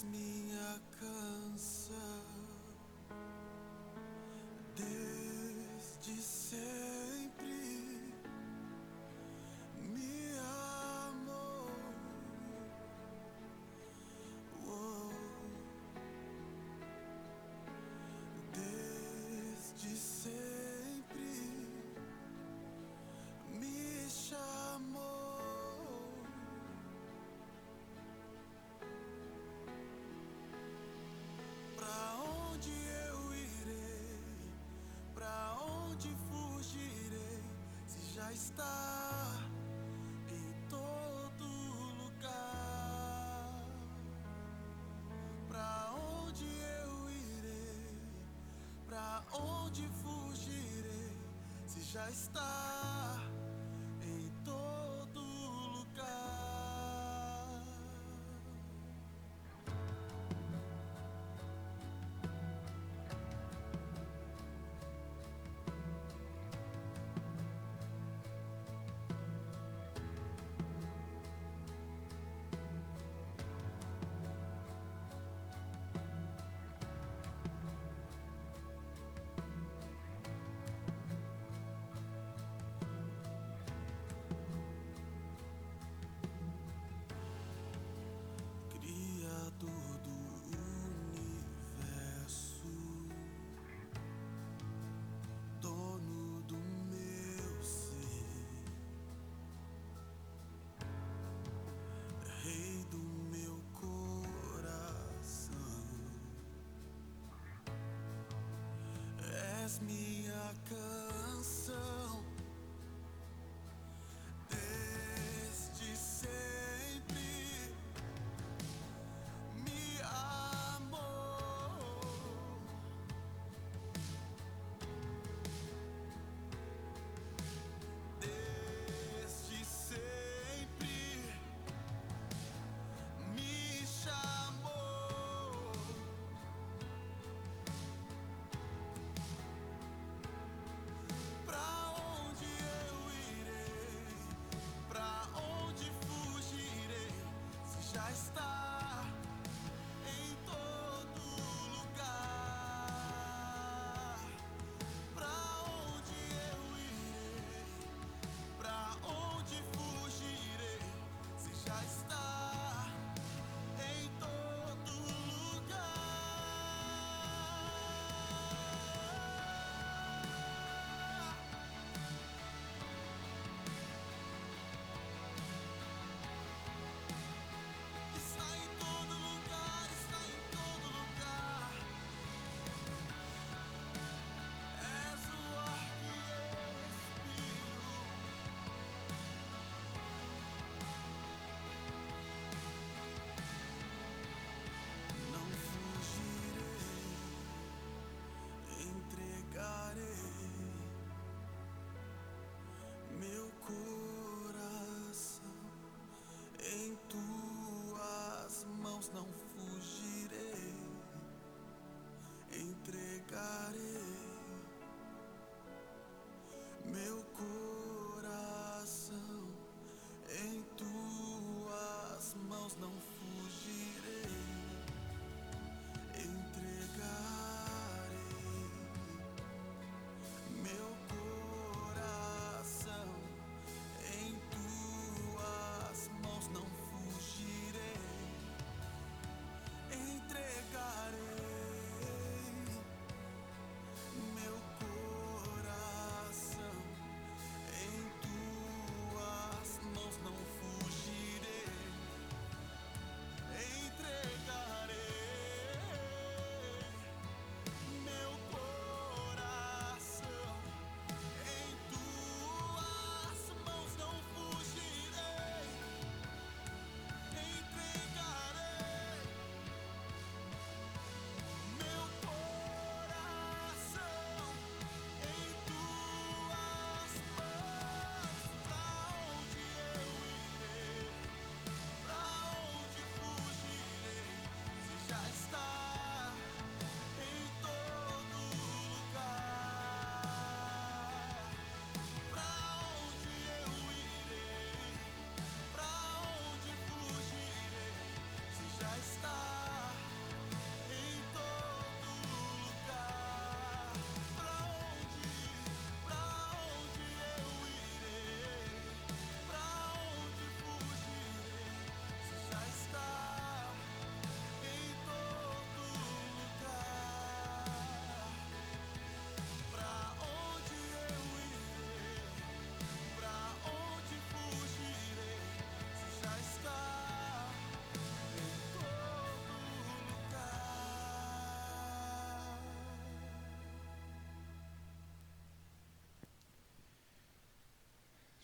minha canção desde sempre me amou. Oh, desde sempre me chamou. Pra onde eu irei? Pra onde fugirei? Se já está em todo lugar. Pra onde eu irei? Pra onde fugirei? Se já está em todo lugar.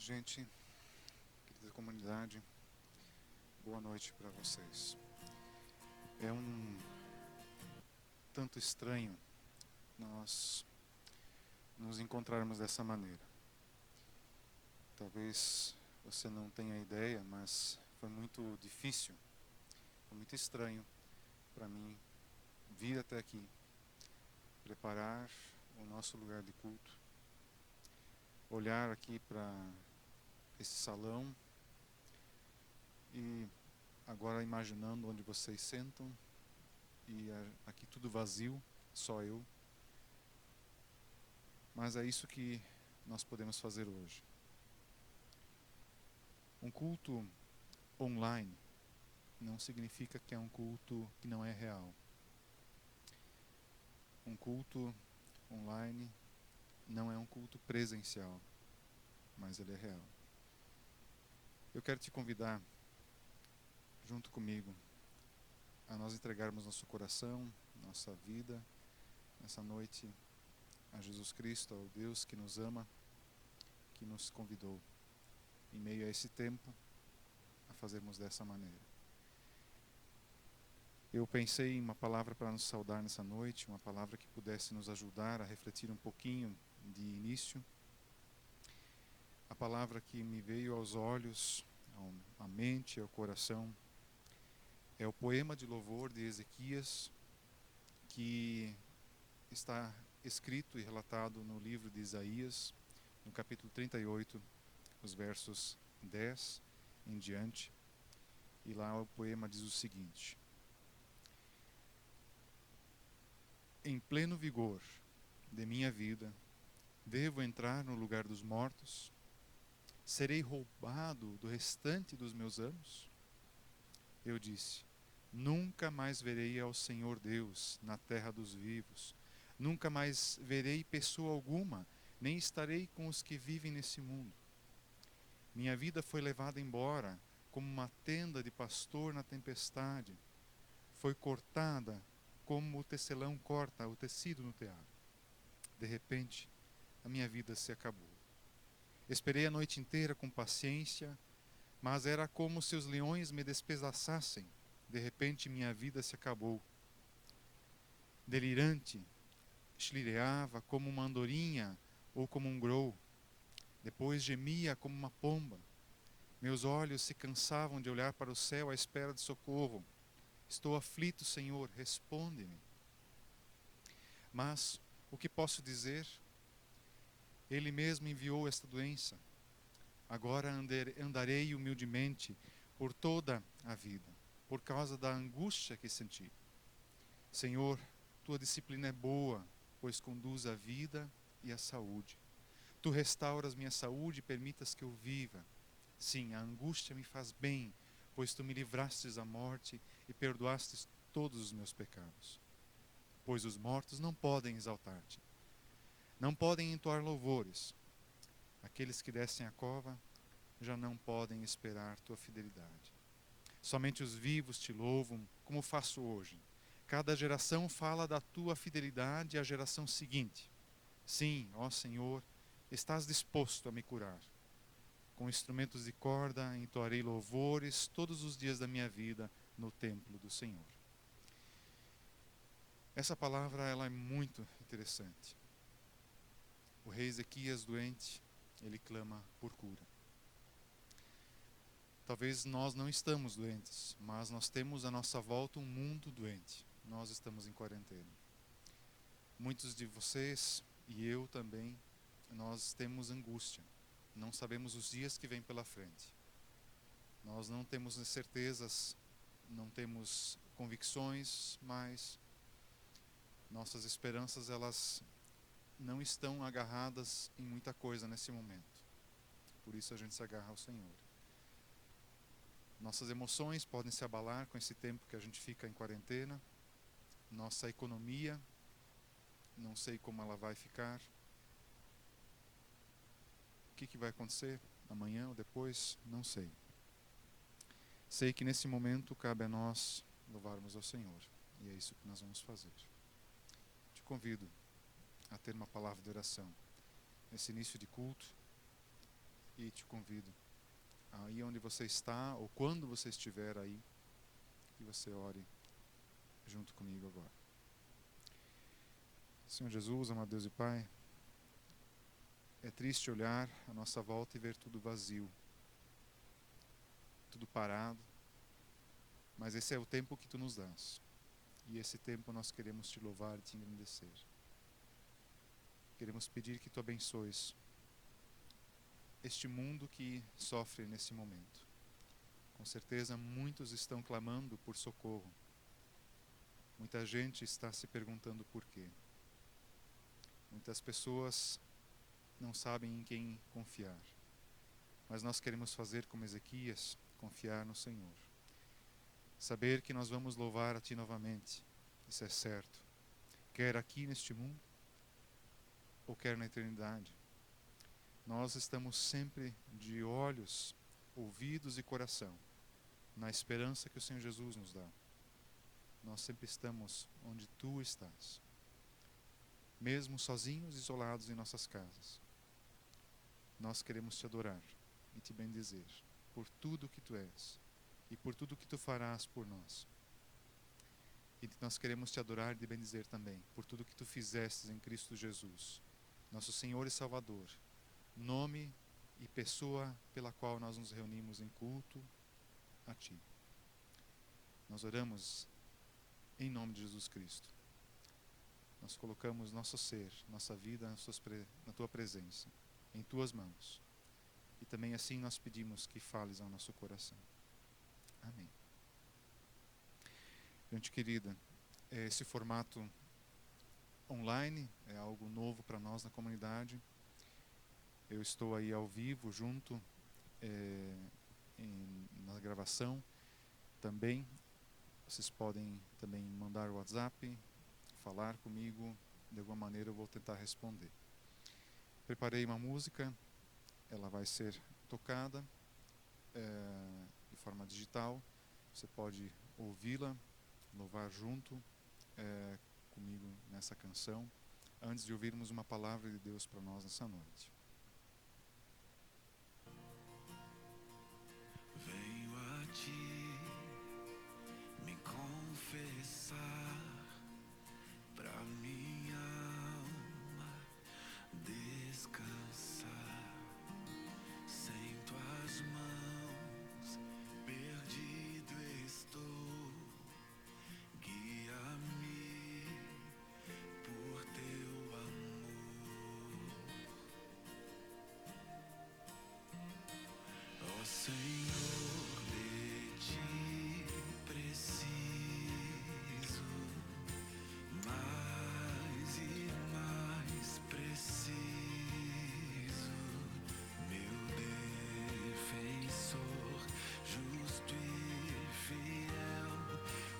Gente, querida comunidade, boa noite para vocês. É um tanto estranho nós nos encontrarmos dessa maneira. Talvez você não tenha ideia, mas foi muito difícil, foi muito estranho para mim vir até aqui, preparar o nosso lugar de culto, olhar aqui para esse salão e agora imaginando onde vocês sentam e aqui tudo vazio, só eu. Mas é isso que nós podemos fazer hoje. Um culto online não significa que é um culto que não é real. Um culto online não é um culto presencial, mas ele é real. Eu quero te convidar, junto comigo, a nós entregarmos nosso coração, nossa vida, nessa noite, a Jesus Cristo, ao Deus que nos ama, que nos convidou, em meio a esse tempo, a fazermos dessa maneira. Eu pensei em uma palavra para nos saudar nessa noite, uma palavra que pudesse nos ajudar a refletir um pouquinho de início. A palavra que me veio aos olhos, à mente, ao coração, é o poema de louvor de Ezequias, que está escrito e relatado no livro de Isaías, no capítulo 38, os versos 10 em diante. E lá o poema diz o seguinte: em pleno vigor de minha vida, devo entrar no lugar dos mortos? Serei roubado do restante dos meus anos? Eu disse: nunca mais verei ao Senhor Deus na terra dos vivos. Nunca mais verei pessoa alguma, nem estarei com os que vivem nesse mundo. Minha vida foi levada embora como uma tenda de pastor na tempestade. Foi cortada como o tecelão corta o tecido no tear. De repente, a minha vida se acabou. Esperei a noite inteira com paciência, mas era como se os leões me despedaçassem. De repente, minha vida se acabou. Delirante, chlireava como uma andorinha ou como um grou. Depois gemia como uma pomba. Meus olhos se cansavam de olhar para o céu à espera de socorro. Estou aflito, Senhor, responde-me. Mas o que posso dizer? Ele mesmo enviou esta doença. Agora andarei humildemente por toda a vida, por causa da angústia que senti. Senhor, tua disciplina é boa, pois conduz a vida e a saúde. Tu restauras minha saúde e permitas que eu viva. Sim, a angústia me faz bem, pois tu me livrastes da morte e perdoastes todos os meus pecados. Pois os mortos não podem exaltar-te, não podem entoar louvores. Aqueles que descem a cova já não podem esperar tua fidelidade. Somente os vivos te louvam, como faço hoje. Cada geração fala da tua fidelidade à geração seguinte. Sim, ó Senhor, estás disposto a me curar. Com instrumentos de corda entoarei louvores todos os dias da minha vida no templo do Senhor. Essa palavra ela é muito interessante. O rei Ezequias doente, ele clama por cura. Talvez nós não estamos doentes, mas nós temos à nossa volta um mundo doente. Nós estamos em quarentena. Muitos de vocês e eu também, nós temos angústia. Não sabemos os dias que vêm pela frente. Nós não temos certezas, não temos convicções, mas nossas esperanças elas não estão agarradas em muita coisa nesse momento. Por isso a gente se agarra ao Senhor. Nossas emoções podem se abalar com esse tempo que a gente fica em quarentena. Nossa economia, não sei como ela vai ficar. O que vai acontecer amanhã ou depois? Não sei. Sei que nesse momento cabe a nós louvarmos ao Senhor. E é isso que nós vamos fazer. Te convido a ter uma palavra de oração nesse início de culto. E te convido, aí onde você está, ou quando você estiver aí, que você ore junto comigo agora. Senhor Jesus, amado Deus e Pai, é triste olhar à nossa volta e ver tudo vazio, tudo parado, mas esse é o tempo que Tu nos dás. E esse tempo nós queremos Te louvar e Te engrandecer. Queremos pedir que Tu abençoes este mundo que sofre nesse momento. Com certeza muitos estão clamando por socorro. Muita gente está se perguntando por quê. Muitas pessoas não sabem em quem confiar. Mas nós queremos fazer como Ezequias, confiar no Senhor. Saber que nós vamos louvar a Ti novamente. Isso é certo. Quer aqui neste mundo, ou quer na eternidade. Nós estamos sempre de olhos, ouvidos e coração na esperança que o Senhor Jesus nos dá. Nós sempre estamos onde Tu estás, mesmo sozinhos, isolados em nossas casas. Nós queremos Te adorar e Te bendizer por tudo que Tu és e por tudo que Tu farás por nós. E nós queremos Te adorar e Te bendizer também por tudo que Tu fizestes em Cristo Jesus, nosso Senhor e Salvador, nome e pessoa pela qual nós nos reunimos em culto a Ti. Nós oramos em nome de Jesus Cristo. Nós colocamos nosso ser, nossa vida na Tua presença, em Tuas mãos. E também assim nós pedimos que fales ao nosso coração. Amém. Gente querida, esse formato online é algo novo para nós na comunidade. Eu estou aí ao vivo, junto, na gravação. Também, vocês podem também mandar o WhatsApp, falar comigo. De alguma maneira eu vou tentar responder. Preparei uma música, ela vai ser tocada de forma digital. Você pode ouvi-la, louvar junto comigo nessa canção, antes de ouvirmos uma palavra de Deus para nós nessa noite. Venho a Ti me confessar, pra minha alma descansar. Sem Tuas mãos, perdido estou. Guia-me por Teu amor. Ó Senhor, de Ti preciso, mais e mais preciso. Meu defensor, justo e fiel,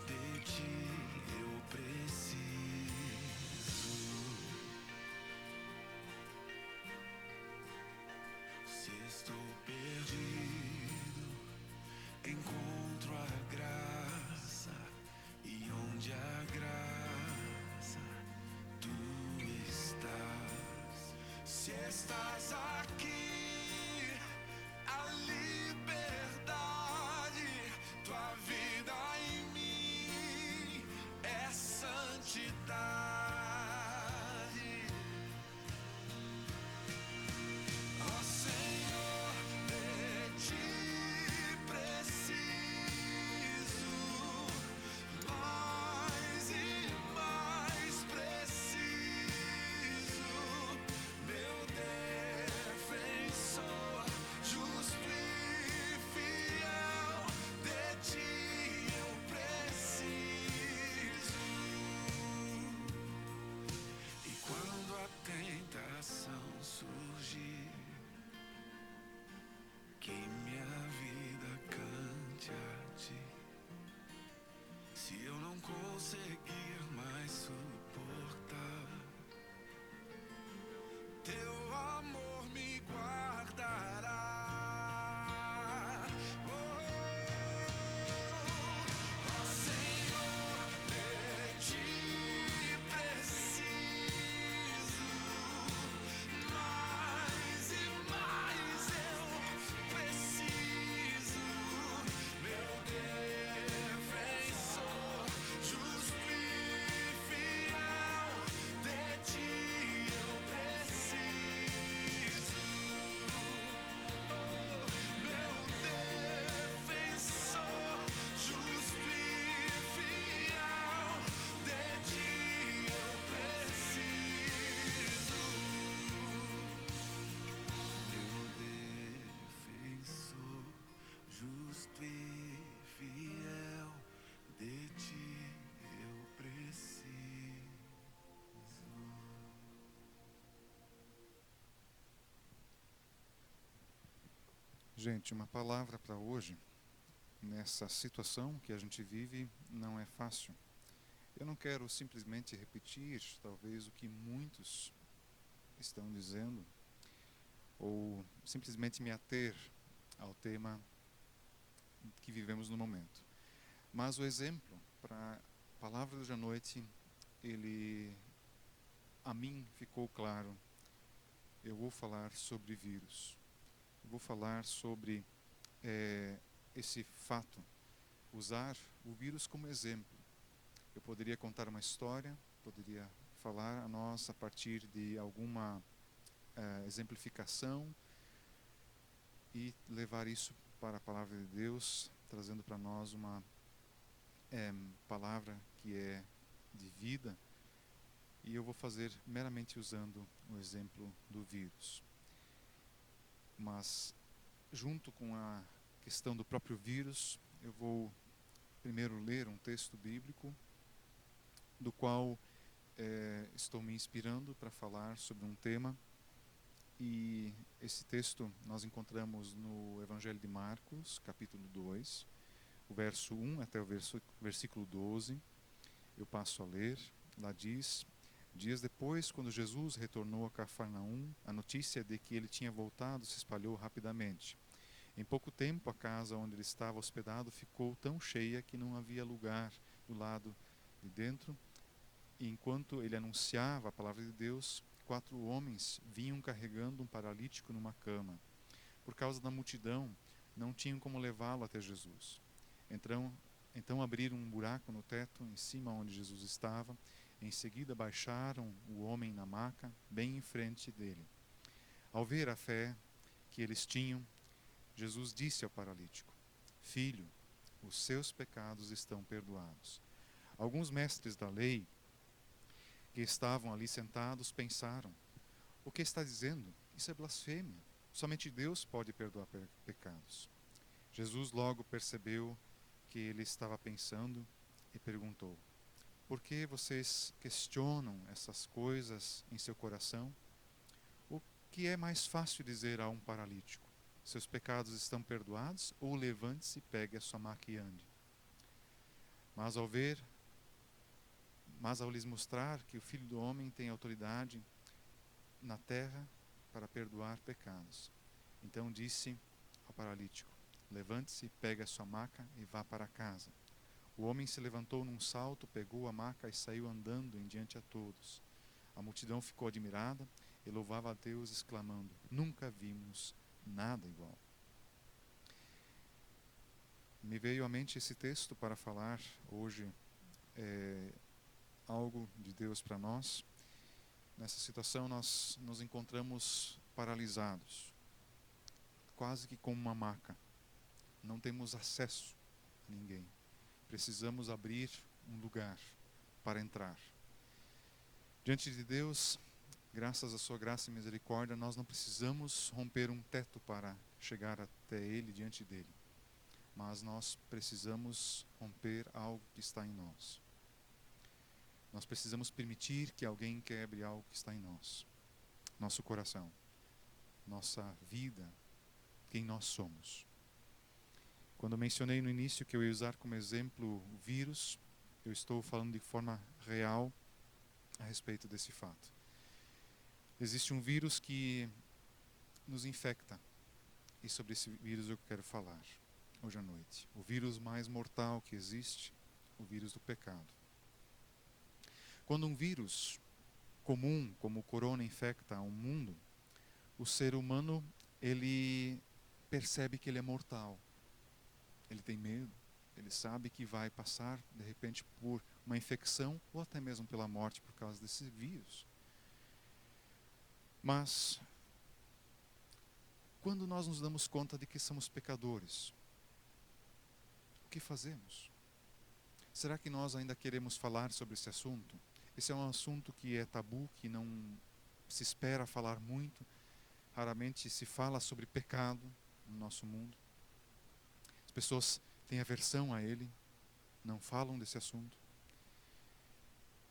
de Ti eu preciso. Se estou perdido, encontro a graça, e onde a graça Tu estás. Se estás aqui, a liberdade, Tua vida em mim é santidade. Ó Senhor, de Ti preciso, mais e mais preciso. Meu defensor, justo e fiel, de Ti eu preciso. E quando a tentação surgir, que minha vida cante a Ti. Se eu não conseguir mais suportar, Teu amor me guardará. Ó Senhor, de Ti preciso, mais e mais eu Gente, uma palavra para hoje, nessa situação que a gente vive, não é fácil. Eu não quero simplesmente repetir, talvez, o que muitos estão dizendo, ou simplesmente me ater ao tema que vivemos no momento. Mas o exemplo para a palavra de hoje à noite, ele, a mim, ficou claro. Eu vou falar sobre vírus. Eu vou falar sobre esse fato, usar o vírus como exemplo. Eu poderia contar uma história, poderia falar a nós a partir de alguma exemplificação e levar isso para a palavra de Deus, trazendo para nós uma palavra que é de vida. E eu vou fazer meramente usando o exemplo do vírus. Mas, junto com a questão do próprio vírus, eu vou primeiro ler um texto bíblico, do qual estou me inspirando para falar sobre um tema. E esse texto nós encontramos no Evangelho de Marcos, capítulo 2, o verso 1 até o versículo 12. Eu passo a ler. Lá diz: dias depois, quando Jesus retornou a Cafarnaum, a notícia de que ele tinha voltado se espalhou rapidamente. Em pouco tempo, a casa onde ele estava hospedado ficou tão cheia que não havia lugar do lado de dentro. E enquanto ele anunciava a palavra de Deus, 4 homens vinham carregando um paralítico numa cama. Por causa da multidão, não tinham como levá-lo até Jesus. Então abriram um buraco no teto, em cima onde Jesus estava. Em seguida baixaram o homem na maca, bem em frente dele. Ao ver a fé que eles tinham, Jesus disse ao paralítico: filho, os seus pecados estão perdoados. Alguns mestres da lei que estavam ali sentados pensaram: o que está dizendo? Isso é blasfêmia. Somente Deus pode perdoar pecados. Jesus logo percebeu que ele estava pensando e perguntou: por que vocês questionam essas coisas em seu coração? O que é mais fácil dizer a um paralítico: seus pecados estão perdoados, ou levante-se, pegue a sua maca e ande? Mas ao lhes mostrar que o Filho do Homem tem autoridade na terra para perdoar pecados, então disse ao paralítico: levante-se, pegue a sua maca e vá para casa. O homem se levantou num salto, pegou a maca e saiu andando em diante a todos. A multidão ficou admirada e louvava a Deus, exclamando: nunca vimos nada igual. Me veio à mente esse texto para falar hoje algo de Deus para nós. Nessa situação nós nos encontramos paralisados, quase que como uma maca. Não temos acesso a ninguém. Precisamos abrir um lugar para entrar. Diante de Deus, graças à sua graça e misericórdia, nós não precisamos romper um teto para chegar até Ele, diante dEle. Mas nós precisamos romper algo que está em nós. Nós precisamos permitir que alguém quebre algo que está em nós. Nosso coração, nossa vida, quem nós somos. Quando eu mencionei no início que eu ia usar como exemplo o vírus, eu estou falando de forma real a respeito desse fato. Existe um vírus que nos infecta, e sobre esse vírus eu quero falar hoje à noite. O vírus mais mortal que existe, o vírus do pecado. Quando um vírus comum, como o corona, infecta um mundo, o ser humano, ele percebe que ele é mortal. Ele tem medo, ele sabe que vai passar, de repente, por uma infecção ou até mesmo pela morte por causa desse vírus. Mas, quando nós nos damos conta de que somos pecadores, o que fazemos? Será que nós ainda queremos falar sobre esse assunto? Esse é um assunto que é tabu, que não se espera falar muito. Raramente se fala sobre pecado no nosso mundo. As pessoas têm aversão a ele, não falam desse assunto.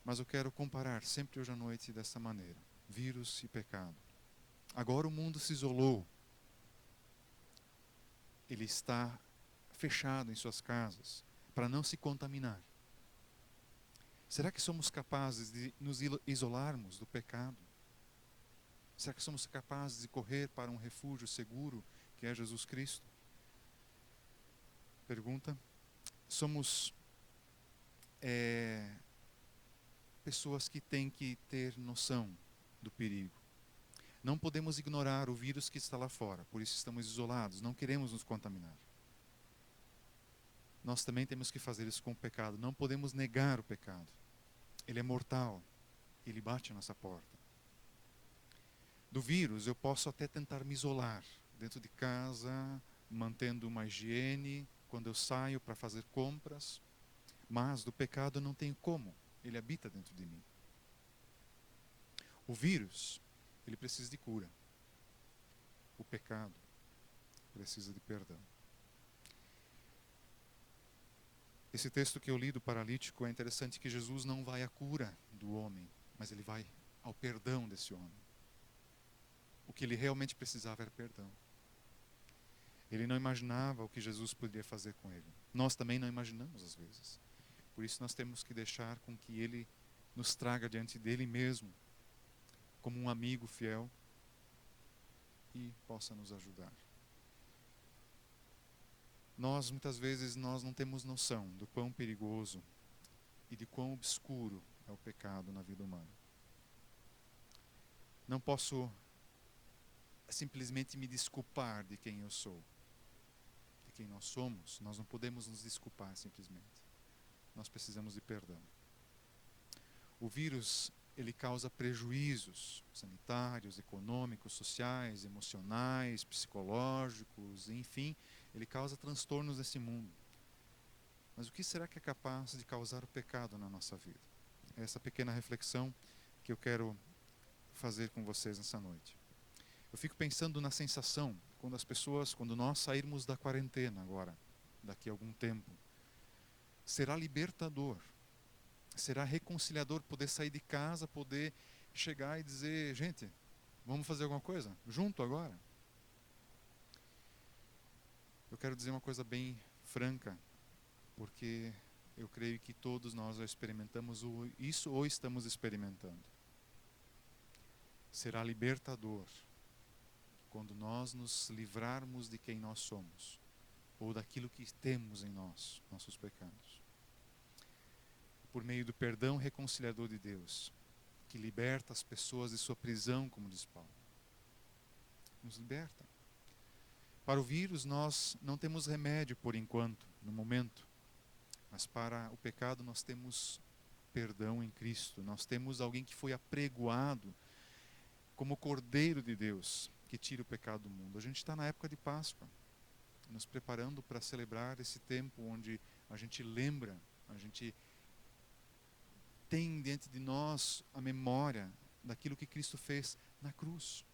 Mas eu quero comparar sempre hoje à noite dessa maneira: vírus e pecado. Agora o mundo se isolou. ele está fechado em suas casas para não se contaminar. Será que somos capazes de nos isolarmos do pecado? Será que somos capazes de correr para um refúgio seguro, que é Jesus Cristo? Pergunta. Somos pessoas que têm que ter noção do perigo. Não podemos ignorar o vírus que está lá fora, por isso estamos isolados, não queremos nos contaminar. Nós também temos que fazer isso com o pecado, não podemos negar o pecado. Ele é mortal, ele bate a nossa porta. Do vírus, eu posso até tentar me isolar dentro de casa, mantendo uma higiene, quando eu saio para fazer compras, mas do pecado eu não tenho como, ele habita dentro de mim. O vírus, ele precisa de cura. O pecado precisa de perdão. Esse texto que eu li do paralítico é interessante, que Jesus não vai à cura do homem, mas ele vai ao perdão desse homem. O que ele realmente precisava era perdão. Ele não imaginava o que Jesus poderia fazer com ele. Nós também não imaginamos às vezes. Por isso nós temos que deixar com que ele nos traga diante dele mesmo, como um amigo fiel, e possa nos ajudar. Muitas vezes, nós não temos noção do quão perigoso e de quão obscuro é o pecado na vida humana. Não posso simplesmente me desculpar de quem eu sou, de quem nós somos. Nós não podemos nos desculpar simplesmente. Nós precisamos de perdão. O vírus, ele causa prejuízos sanitários, econômicos, sociais, emocionais, psicológicos, enfim, ele causa transtornos nesse mundo. Mas o que será que é capaz de causar o pecado na nossa vida? É essa pequena reflexão que eu quero fazer com vocês nessa noite. Eu fico pensando na sensação, quando nós sairmos da quarentena agora, daqui a algum tempo, será libertador, será reconciliador poder sair de casa, poder chegar e dizer, gente, vamos fazer alguma coisa junto agora? Eu quero dizer uma coisa bem franca, porque eu creio que todos nós já experimentamos isso ou estamos experimentando. Será libertador quando nós nos livrarmos de quem nós somos, ou daquilo que temos em nós, nossos pecados. Por meio do perdão reconciliador de Deus, que liberta as pessoas de sua prisão, como diz Paulo. Nos liberta. Para o vírus, nós não temos remédio por enquanto, no momento. Mas para o pecado nós temos perdão em Cristo. Nós temos alguém que foi apregoado como o Cordeiro de Deus, que tira o pecado do mundo. A gente está na época de Páscoa, nos preparando para celebrar esse tempo onde a gente lembra, a gente tem diante de nós a memória daquilo que Cristo fez na cruz.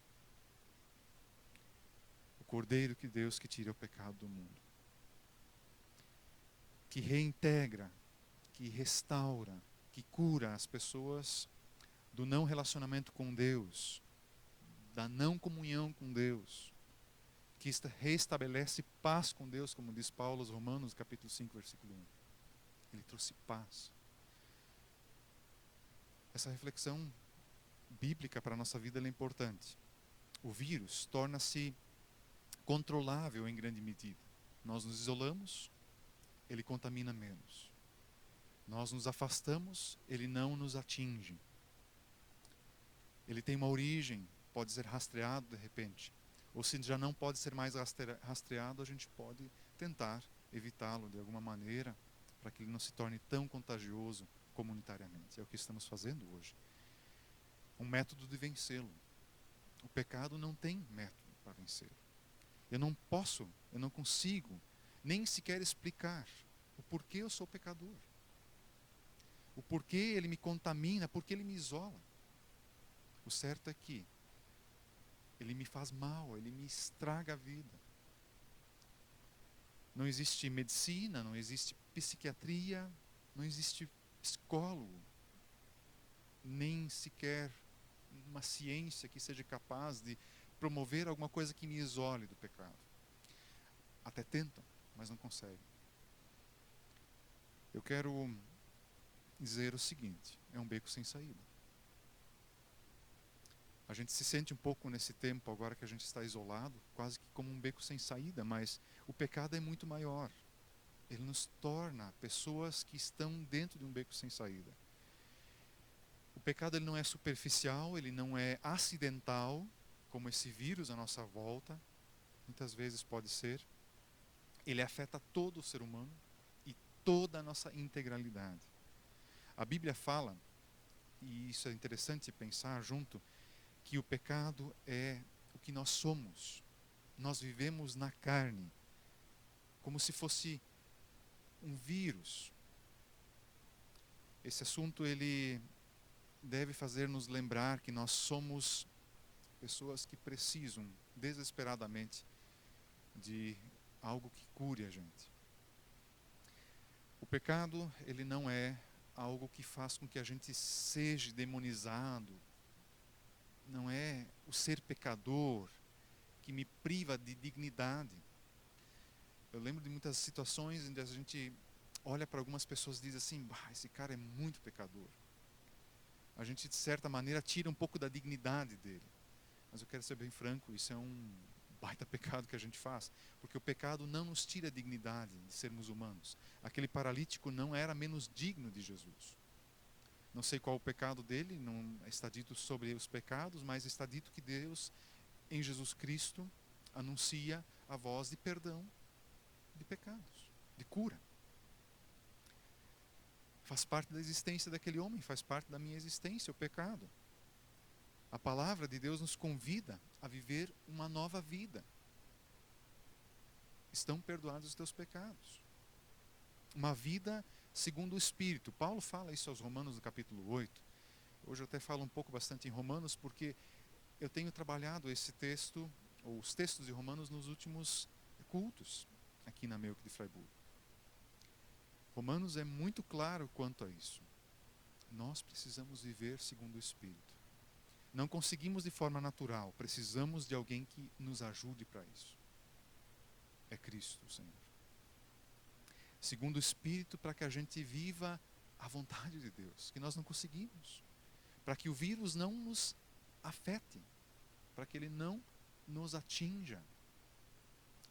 O Cordeiro de Deus que tira o pecado do mundo. Que reintegra, que restaura, que cura as pessoas do não relacionamento com Deus, da não comunhão com Deus, que restabelece paz com Deus, como diz Paulo aos Romanos, capítulo 5, versículo 1. Ele trouxe paz. Essa reflexão bíblica para a nossa vida é importante. O vírus torna-se controlável em grande medida. Nós nos isolamos, ele contamina menos. Nós nos afastamos, ele não nos atinge. Ele tem uma origem, pode ser rastreado de repente. Ou se já não pode ser mais rastreado, a gente pode tentar evitá-lo de alguma maneira, para que ele não se torne tão contagioso comunitariamente. É o que estamos fazendo hoje. Um método de vencê-lo. O pecado não tem método para vencê-lo. Eu não consigo nem sequer explicar o porquê eu sou pecador. O porquê ele me contamina, porquê ele me isola. O certo é que ele me faz mal, ele me estraga a vida. Não existe medicina, não existe psiquiatria, não existe psicólogo, nem sequer uma ciência que seja capaz de promover alguma coisa que me isole do pecado. Até tentam, mas não conseguem. Eu quero dizer o seguinte: é um beco sem saída. A gente se sente um pouco nesse tempo, agora que a gente está isolado, quase que como um beco sem saída, mas o pecado é muito maior. Ele nos torna pessoas que estão dentro de um beco sem saída. O pecado ele não é superficial, ele não é acidental, como esse vírus à nossa volta, muitas vezes pode ser. Ele afeta todo o ser humano e toda a nossa integralidade. A Bíblia fala, e isso é interessante pensar junto, que o pecado é o que nós somos. Nós vivemos na carne, como se fosse um vírus. Esse assunto ele deve fazer-nos lembrar que nós somos pessoas que precisam desesperadamente de algo que cure a gente. O pecado, ele não é algo que faz com que a gente seja demonizado. Não é o ser pecador que me priva de dignidade. Eu lembro de muitas situações onde a gente olha para algumas pessoas e diz assim: esse cara é muito pecador. A gente, de certa maneira, tira um pouco da dignidade dele. Mas eu quero ser bem franco, isso é um baita pecado que a gente faz. Porque o pecado não nos tira a dignidade de sermos humanos. Aquele paralítico não era menos digno de Jesus. Não sei qual o pecado dele, não está dito sobre os pecados, mas está dito que Deus, em Jesus Cristo, anuncia a voz de perdão de pecados, de cura. Faz parte da existência daquele homem, faz parte da minha existência, o pecado. A palavra de Deus nos convida a viver uma nova vida. Estão perdoados os teus pecados. Uma vida segundo o Espírito. Paulo fala isso aos Romanos no capítulo 8. Hoje eu até falo um pouco bastante em Romanos, porque eu tenho trabalhado esse texto, ou os textos de Romanos, nos últimos cultos, aqui na Meuc de Freiburg. Romanos é muito claro quanto a isso. Nós precisamos viver segundo o Espírito. Não conseguimos de forma natural, precisamos de alguém que nos ajude para isso. É Cristo, o Senhor. Segundo o Espírito, para que a gente viva a vontade de Deus, que nós não conseguimos. Para que o vírus não nos afete, para que ele não nos atinja.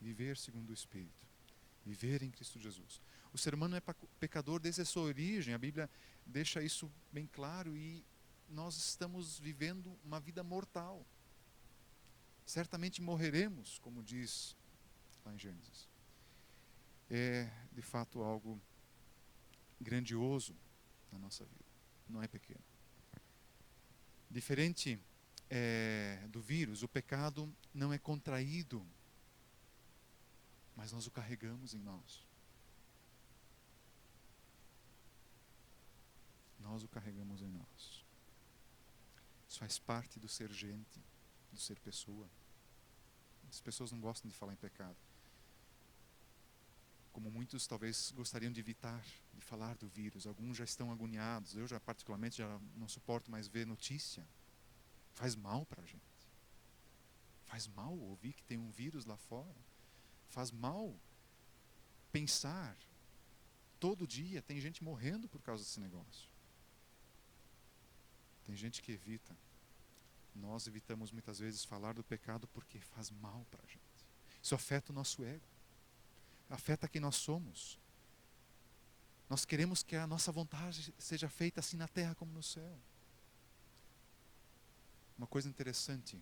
Viver segundo o Espírito. Viver em Cristo Jesus. O ser humano é pecador desde a sua origem, a Bíblia deixa isso bem claro, e nós estamos vivendo uma vida mortal. Certamente morreremos, como diz lá em Gênesis. É, de fato, algo grandioso na nossa vida. Não é pequeno. Diferente do vírus, o pecado não é contraído, mas nós o carregamos em nós. Nós o carregamos em nós. Isso faz parte do ser gente, do ser pessoa. As pessoas não gostam de falar em pecado. Como muitos talvez gostariam de evitar de falar do vírus. Alguns já estão agoniados. Eu já particularmente já não suporto mais ver notícia. Faz mal para a gente. Faz mal ouvir que tem um vírus lá fora. Faz mal pensar. Todo dia tem gente morrendo por causa desse negócio. Tem gente que evita. Nós evitamos muitas vezes falar do pecado porque faz mal para a gente. Isso afeta o nosso ego. Afeta quem nós somos. Nós queremos que a nossa vontade seja feita assim na terra como no céu. Uma coisa interessante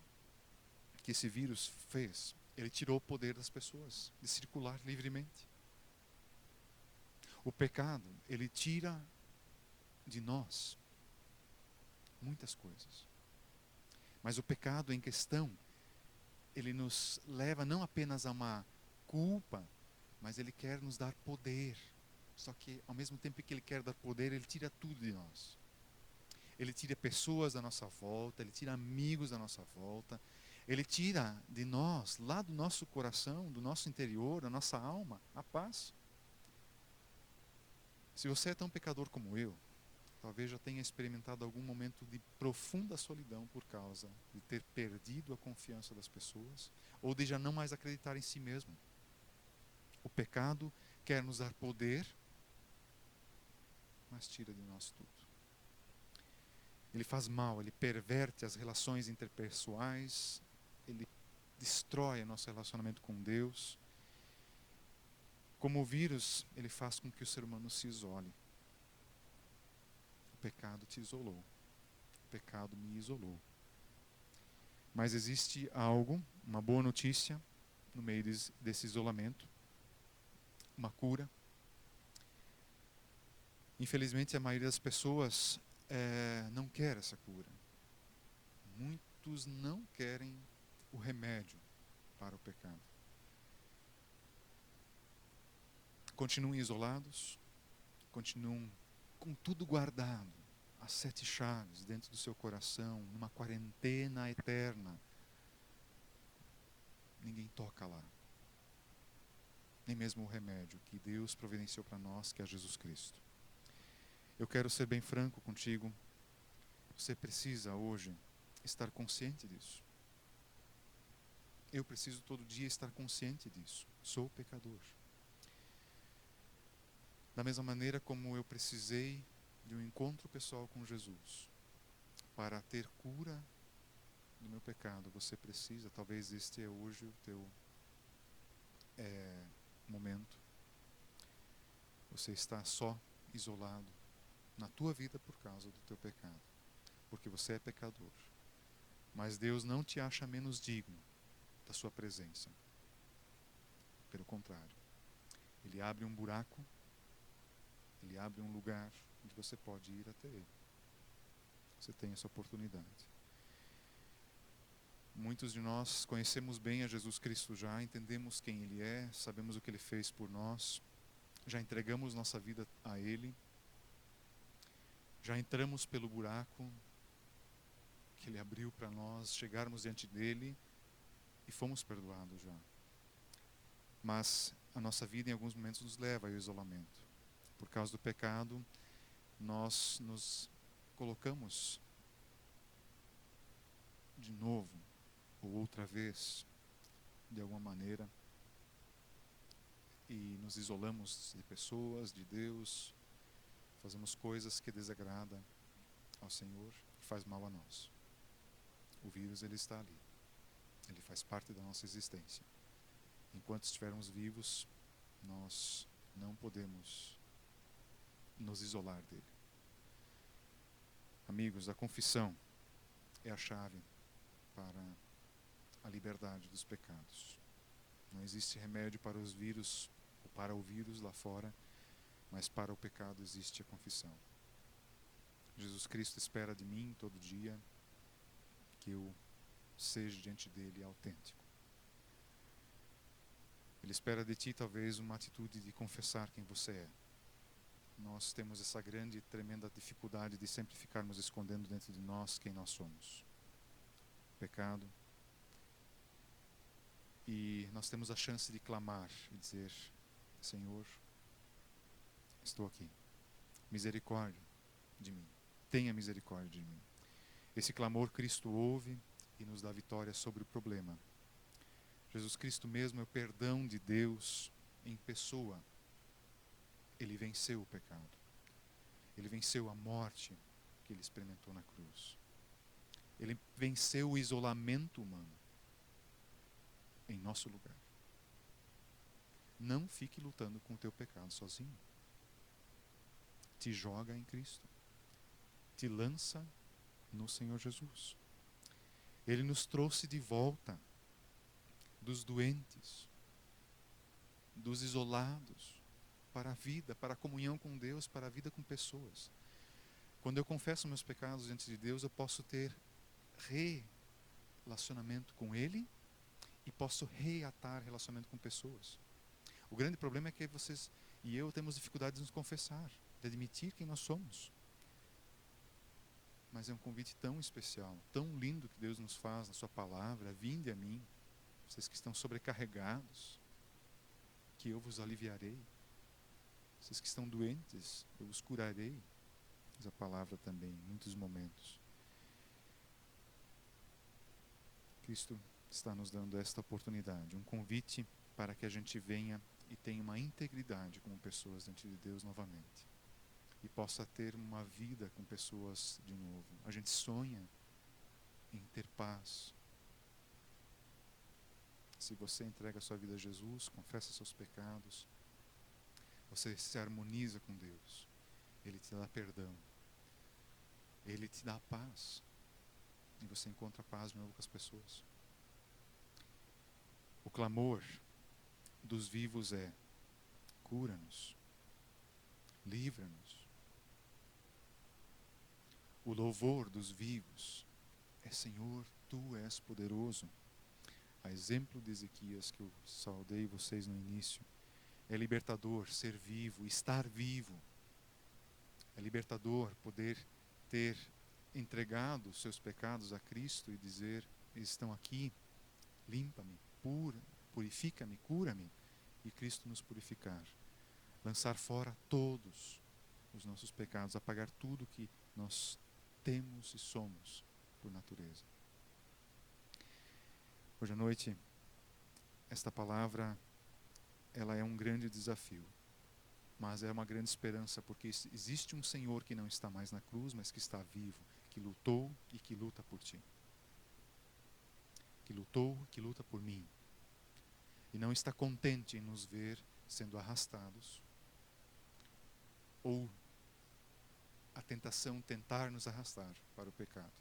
que esse vírus fez, ele tirou o poder das pessoas de circular livremente. O pecado, ele tira de nós muitas coisas. Mas o pecado em questão, ele nos leva não apenas a uma culpa, mas ele quer nos dar poder. Só que ao mesmo tempo que ele quer dar poder, ele tira tudo de nós. Ele tira pessoas da nossa volta, ele tira amigos da nossa volta, ele tira de nós, lá do nosso coração, do nosso interior, da nossa alma, a paz. Se você é tão pecador como eu, talvez já tenha experimentado algum momento de profunda solidão por causa de ter perdido a confiança das pessoas ou de já não mais acreditar em si mesmo. O pecado quer nos dar poder, mas tira de nós tudo. Ele faz mal, ele perverte as relações interpessoais, ele destrói nosso relacionamento com Deus. Como o vírus, ele faz com que o ser humano se isole. O pecado te isolou. O pecado me isolou. Mas existe algo, uma boa notícia, no meio desse isolamento. Uma cura. Infelizmente, a maioria das pessoas não quer essa cura. Muitos não querem o remédio para o pecado. Continuam isolados, continuam com tudo guardado, as 7 chaves dentro do seu coração, numa quarentena eterna. Ninguém toca lá. Nem mesmo o remédio que Deus providenciou para nós, que é Jesus Cristo. Eu quero ser bem franco contigo. Você precisa hoje estar consciente disso. Eu preciso todo dia estar consciente disso. Sou pecador. Da mesma maneira como eu precisei de um encontro pessoal com Jesus para ter cura do meu pecado, você precisa, talvez este é hoje o teu momento. Você está só, isolado na tua vida por causa do teu pecado, porque você é pecador. Mas Deus não te acha menos digno da sua presença. Pelo contrário, Ele abre um buraco, Ele abre um lugar onde você pode ir até Ele. Você tem essa oportunidade. Muitos de nós conhecemos bem a Jesus Cristo já, entendemos quem Ele é, sabemos o que Ele fez por nós, já entregamos nossa vida a Ele, já entramos pelo buraco que Ele abriu para nós, chegarmos diante dEle e fomos perdoados já. Mas a nossa vida em alguns momentos nos leva ao isolamento. Por causa do pecado, nós nos colocamos de novo, ou outra vez, de alguma maneira, e nos isolamos de pessoas, de Deus, fazemos coisas que desagradam ao Senhor e faz mal a nós. O vírus, ele está ali. Ele faz parte da nossa existência. Enquanto estivermos vivos, nós não podemos nos isolar dele. Amigos, a confissão é a chave para a liberdade dos pecados. Não existe remédio para os vírus ou para o vírus lá fora, mas para o pecado existe a confissão. Jesus Cristo espera de mim todo dia que eu seja diante dele autêntico. Ele espera de ti talvez uma atitude de confessar quem você é. Nós temos essa grande e tremenda dificuldade de sempre ficarmos escondendo dentro de nós quem nós somos. Pecado. E nós temos a chance de clamar e dizer: Senhor, estou aqui. Misericórdia de mim. Tenha misericórdia de mim. Esse clamor Cristo ouve e nos dá vitória sobre o problema. Jesus Cristo mesmo é o perdão de Deus em pessoa. Ele venceu o pecado. Ele venceu a morte que ele experimentou na cruz. Ele venceu o isolamento humano em nosso lugar. Não fique lutando com o teu pecado sozinho. Te joga em Cristo. Te lança no Senhor Jesus. Ele nos trouxe de volta dos doentes, dos isolados, para a vida, para a comunhão com Deus, para a vida com pessoas. Quando eu confesso meus pecados diante de Deus, eu posso ter relacionamento com Ele e posso reatar relacionamento com pessoas. O grande problema é que vocês e eu temos dificuldade de nos confessar, de admitir quem nós somos. Mas é um convite tão especial, tão lindo que Deus nos faz na sua palavra: vinde a mim, vocês que estão sobrecarregados, que eu vos aliviarei. Vocês que estão doentes, eu os curarei. Diz a palavra também, em muitos momentos. Cristo está nos dando esta oportunidade, um convite para que a gente venha e tenha uma integridade como pessoas diante de Deus novamente. E possa ter uma vida com pessoas de novo. A gente sonha em ter paz. Se você entrega a sua vida a Jesus, confessa seus pecados, você se harmoniza com Deus. Ele te dá perdão. Ele te dá paz. E você encontra paz de novo com as pessoas. O clamor dos vivos é: cura-nos, livra-nos. O louvor dos vivos é: Senhor, Tu és poderoso. A exemplo de Ezequias, que eu saudei vocês no início, é libertador ser vivo, estar vivo. É libertador poder ter entregado os seus pecados a Cristo e dizer: eles estão aqui, limpa-me, purifica-me, cura-me, e Cristo nos purificar. Lançar fora todos os nossos pecados, apagar tudo que nós temos e somos por natureza. Hoje à noite, esta palavra, ela é um grande desafio, mas é uma grande esperança, porque existe um Senhor que não está mais na cruz, mas que está vivo, que lutou e que luta por ti. Que lutou e que luta por mim. E não está contente em nos ver sendo arrastados, ou a tentação tentar nos arrastar para o pecado.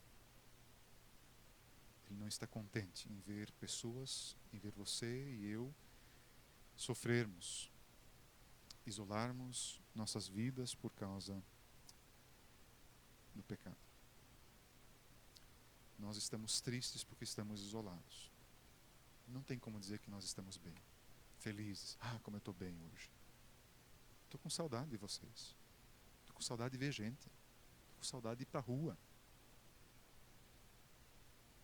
Ele não está contente em ver pessoas, em ver você e eu sofrermos, isolarmos nossas vidas por causa do pecado. Nós estamos tristes porque estamos isolados. Não tem como dizer que nós estamos bem, felizes. Ah, como eu estou bem hoje. Estou com saudade de vocês. Estou com saudade de ver gente. Estou com saudade de ir para a rua.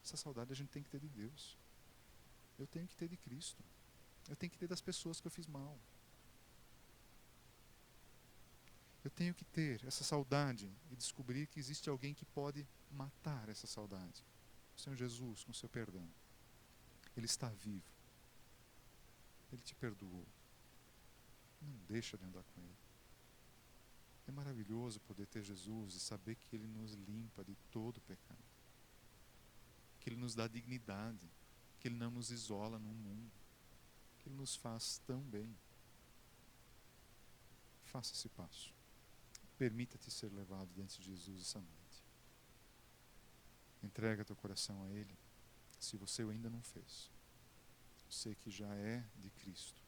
Essa saudade a gente tem que ter de Deus. Eu tenho que ter de Cristo. Eu tenho que ter das pessoas que eu fiz mal. Eu tenho que ter essa saudade e descobrir que existe alguém que pode matar essa saudade. O Senhor Jesus, com o seu perdão. Ele está vivo. Ele te perdoou. Não deixa de andar com Ele. É maravilhoso poder ter Jesus e saber que Ele nos limpa de todo o pecado. Que Ele nos dá dignidade. Que Ele não nos isola no mundo. Que Ele nos faz tão bem. Faça esse passo. Permita-te ser levado diante de Jesus essa noite. Entrega teu coração a Ele. Se você o ainda não fez, você que já é de Cristo,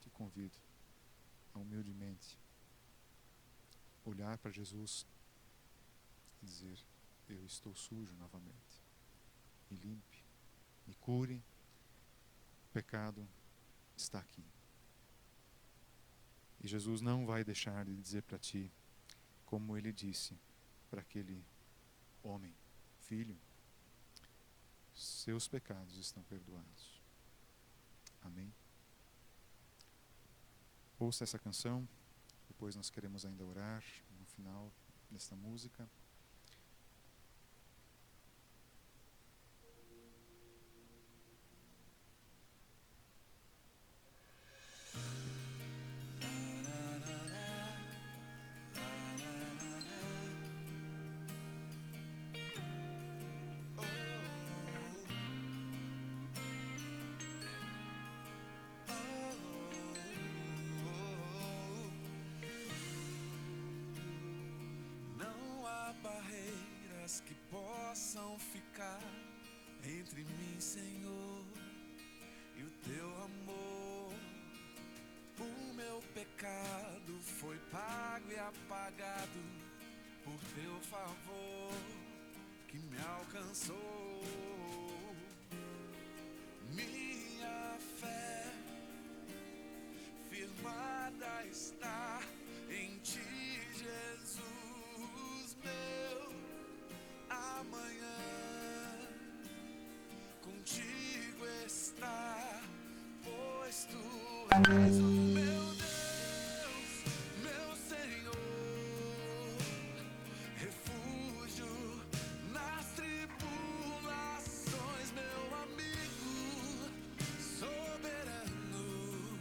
te convido a humildemente olhar para Jesus e dizer: eu estou sujo novamente. Me limpe, me cure. O pecado está aqui. E Jesus não vai deixar de dizer para ti, como Ele disse para aquele homem: filho, seus pecados estão perdoados. Amém? Ouça essa canção, depois nós queremos ainda orar no final desta música. Não há barreiras que possam ficar entre mim, Senhor, e o teu amor. O meu pecado foi pago e apagado por teu favor que me alcançou. Minha fé firmada está em ti, Jesus, meu amanhã contigo está, pois tu és o meu Deus, meu Senhor, refúgio nas tribulações, meu amigo soberano.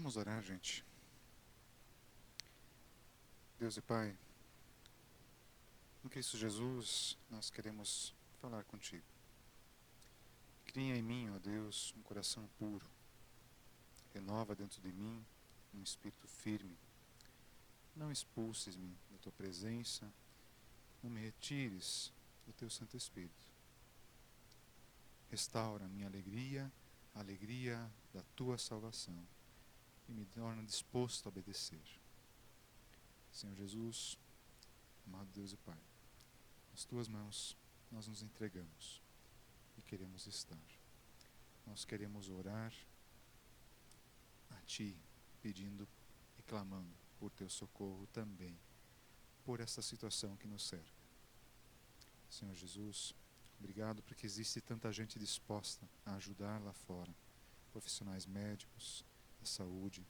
Vamos orar, gente. Deus e Pai, no Cristo Jesus, nós queremos falar contigo. Cria em mim, ó Deus, um coração puro. Renova dentro de mim um espírito firme. Não expulses-me da tua presença, não me retires do teu Santo Espírito. Restaura a minha alegria, a alegria da tua salvação, e me torna disposto a obedecer. Senhor Jesus, amado Deus e Pai, nas tuas mãos nós nos entregamos e queremos estar. Nós queremos orar a Ti, pedindo e clamando por Teu socorro também, por esta situação que nos cerca. Senhor Jesus, obrigado porque existe tanta gente disposta a ajudar lá fora, profissionais médicos, da saúde,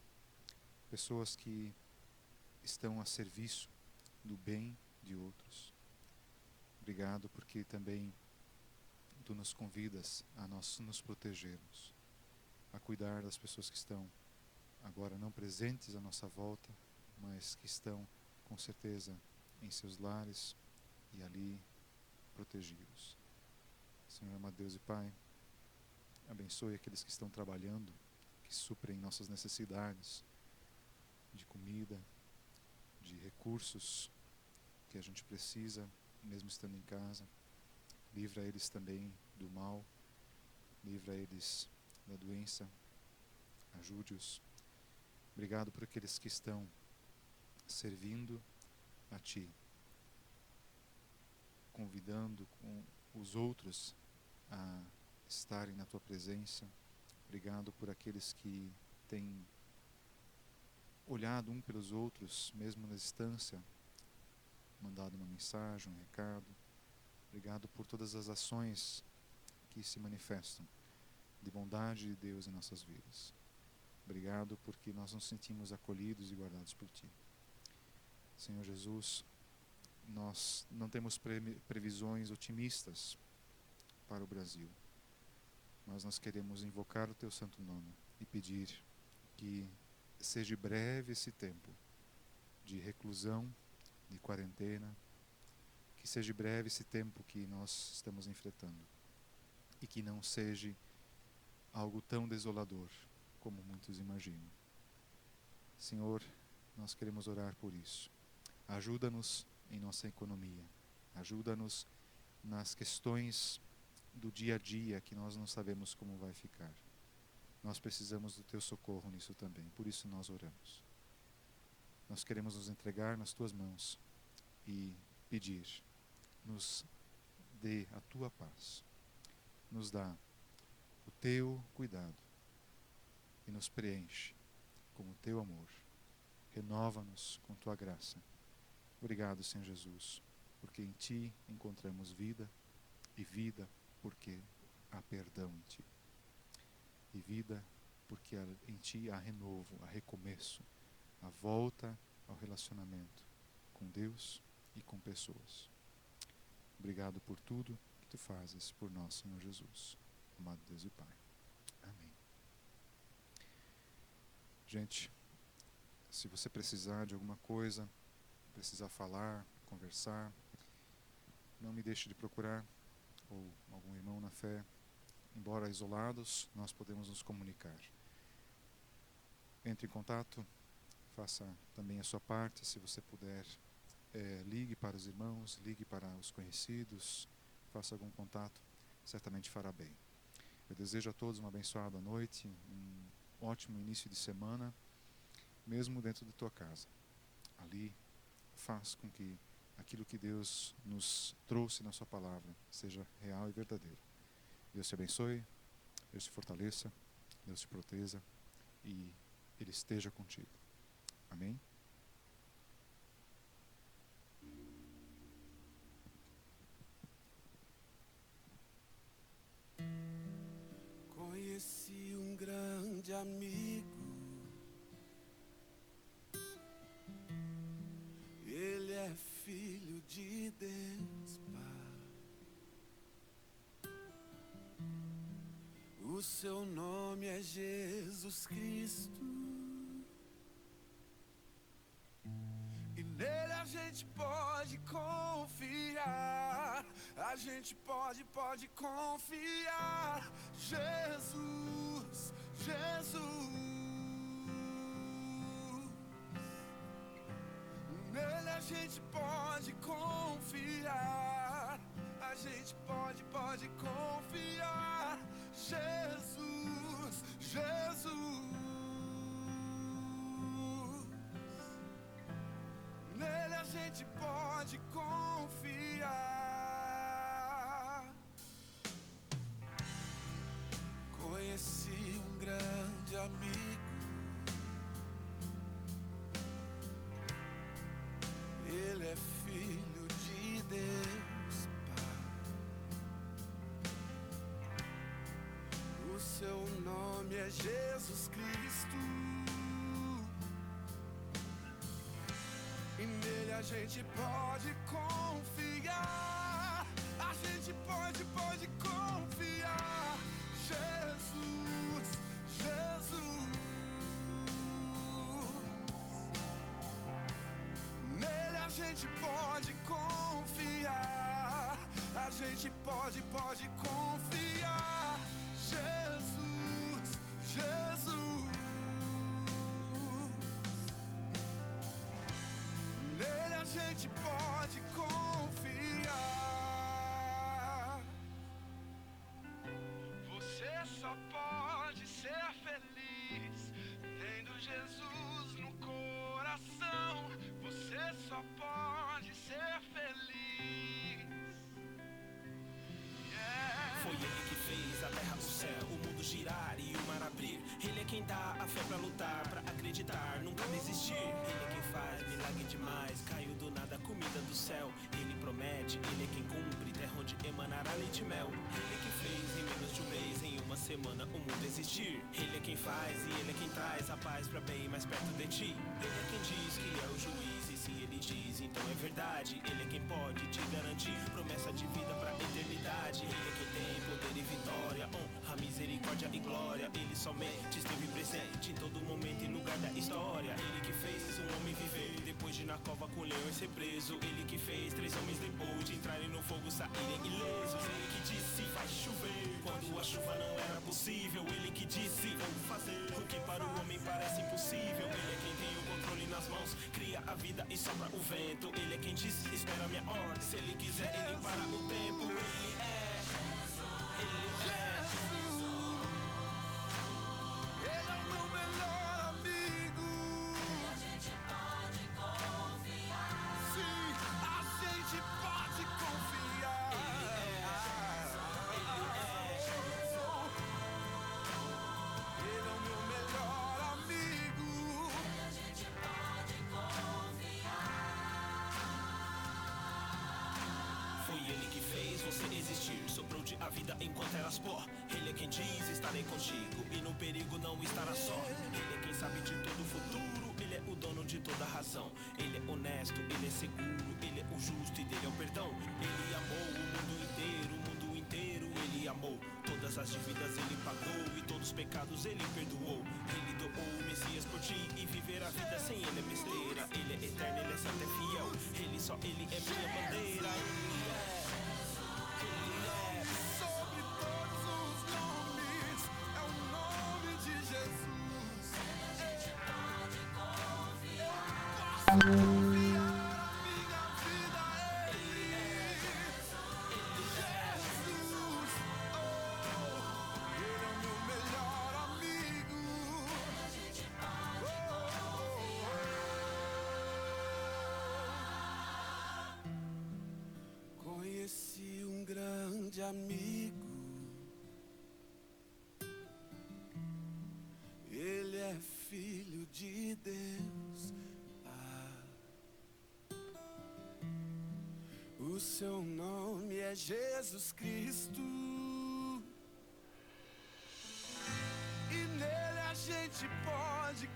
pessoas que estão a serviço do bem de outros. Obrigado porque também Tu nos convidas a nós nos protegermos, a cuidar das pessoas que estão agora não presentes à nossa volta, mas que estão com certeza em seus lares e ali protegidos. Senhor amado Deus e Pai, abençoe aqueles que estão trabalhando, que suprem nossas necessidades de comida, de recursos que a gente precisa, mesmo estando em casa. Livra eles também do mal, livra eles da doença, ajude-os. Obrigado por aqueles que estão servindo a Ti, convidando com os outros a estarem na Tua presença. Obrigado por aqueles que têm olhado um pelos outros, mesmo na distância, mandado uma mensagem, um recado. Obrigado por todas as ações que se manifestam de bondade de Deus em nossas vidas. Obrigado porque nós nos sentimos acolhidos e guardados por Ti. Senhor Jesus, nós não temos previsões otimistas para o Brasil, mas nós queremos invocar o Teu santo nome e pedir que seja breve esse tempo de reclusão, de quarentena, que seja breve esse tempo que nós estamos enfrentando e que não seja algo tão desolador como muitos imaginam. Senhor, nós queremos orar por isso. Ajuda-nos em nossa economia, ajuda-nos nas questões do dia a dia que nós não sabemos como vai ficar. Nós precisamos do Teu socorro nisso também, por isso nós oramos. Nós queremos nos entregar nas Tuas mãos e pedir, nos dê a Tua paz, nos dá o Teu cuidado e nos preenche com o Teu amor. Renova-nos com Tua graça. Obrigado, Senhor Jesus, porque em Ti encontramos vida, e vida porque há perdão em Ti. E vida porque em Ti há renovo, há recomeço, a volta ao relacionamento com Deus e com pessoas. Obrigado por tudo que Tu fazes por nós, Senhor Jesus, amado Deus e Pai. Amém. Gente, se você precisar de alguma coisa, precisar falar, conversar, não me deixe de procurar, ou algum irmão na fé. Embora isolados, nós podemos nos comunicar. Entre em contato, faça também a sua parte, se você puder, ligue para os irmãos, ligue para os conhecidos, faça algum contato, certamente fará bem. Eu desejo a todos uma abençoada noite, um ótimo início de semana, mesmo dentro de tua casa. Ali, faz com que aquilo que Deus nos trouxe na sua palavra seja real e verdadeiro. Deus te abençoe, Deus te fortaleça, Deus te proteja e Ele esteja contigo. Amém? Conheci um grande amigo, ele é filho de Deus, Pai. O seu nome é Jesus Cristo. gente pode confiar. A gente pode confiar. Jesus, Jesus. Nele a gente pode confiar. A gente pode confiar. Jesus, Jesus. Nele a gente pode confiar. Conheci um grande amigo. Ele é filho de Deus, Pai. O seu nome é Jesus Cristo. E nele a gente pode confiar. A gente pode confiar. Jesus, Jesus. Nele a gente pode confiar. A gente pode confiar. Jesus, Jesus. Nele a gente pode confiar. Você só pode ser feliz tendo Jesus no coração. Você só pode ser feliz. Yeah. Foi ele que fez a terra, o céu, o mundo girar e o mar abrir. Ele é quem dá a fé pra lutar, pra acreditar, nunca desistir. Ele é quem faz milagre demais, caiu do nada comida do céu. Ele promete, ele é quem cumpre, terra onde emanará leite e mel. Ele é quem fez em menos de um mês, em uma semana o mundo existir. Ele é quem faz e ele é quem traz a paz pra bem mais perto de ti. Ele é quem diz que é o juiz e se ele diz, então é verdade. Ele é quem pode te garantir promessa de vida pra eternidade. Ele é quem tem poder e vitória, honra, misericórdia e glória. Ele somente esteve presente em todo momento e lugar da história. Ele que fez um homem viver depois de na cova com o leão e ser preso. Ele que fez 3 homens depois de entrarem no fogo saírem ilesos. Ele que disse vai chover quando a chuva não era possível. Ele que disse vamos fazer o que para o homem parece impossível. Ele é quem tem o controle nas mãos, cria a vida e sopra o vento. Ele é quem disse espera a minha ordem, se ele quiser ele para o tempo. Ele é Ele é o meu melhor amigo. A gente pode confiar. Sim, a gente pode confiar. Ele é o meu melhor amigo. A gente pode confiar. Foi ele que fez você existir, soprou-te a vida enquanto eras pó. Ele é quem diz estarei contigo e no perigo não estará só. Ele é quem sabe de todo o futuro, ele é o dono de toda a razão. Ele é honesto, ele é seguro, ele é o justo e dele é o perdão. Ele amou o mundo inteiro ele amou. Todas as dívidas ele pagou e todos os pecados ele perdoou. Ele doou o Messias por ti e viver a vida sem ele é besteira. Ele é eterno, ele é santo, é fiel. Ele é minha bandeira. Sobre todos os nomes, é o nome de Jesus. A gente pode confiar. Posso confiar a minha vida a Ele. Jesus, Ele é o meu melhor amigo. A gente pode confiar. Conheci um grande amigo. Ele é filho de Deus, Pai. O seu nome é Jesus Cristo. E nele a gente pode